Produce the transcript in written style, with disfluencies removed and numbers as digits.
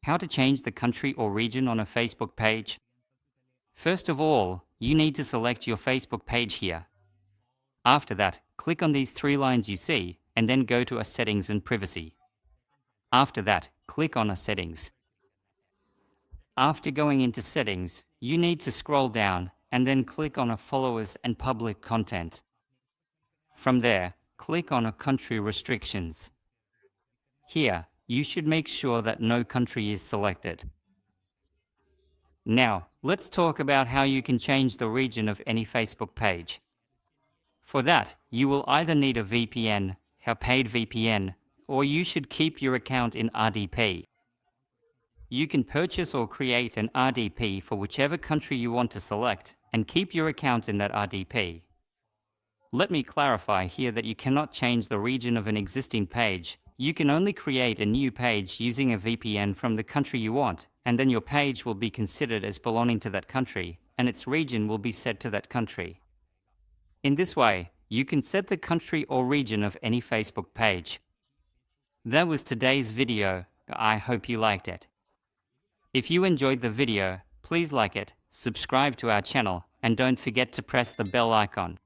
How to change the country or region on a Facebook page? First of all, you need to select your Facebook page here. After that, click on these three lines you see, and then go to a Settings and Privacy. After that, click on a Settings. After going into Settings, you need to scroll down and then click on a Followers and Public Content. From there, click on a Country Restrictions. Here, you should make sure that no country is selected. Now, let's talk about how you can change the region of any Facebook page. For that, you will either need a VPN, a paid VPN, or you should keep your account in RDP. You can purchase or create an RDP for whichever country you want to select and keep your account in that RDP. Let me clarify here that you cannot change the region of an existing page. You can only create a new page using a VPN from the country you want, and then your page will be considered as belonging to that country, and its region will be set to that country. In this way, you can set the country or region of any Facebook page. That was today's video. I hope you liked it. If you enjoyed the video, please like it, subscribe to our channel, and don't forget to press the bell icon.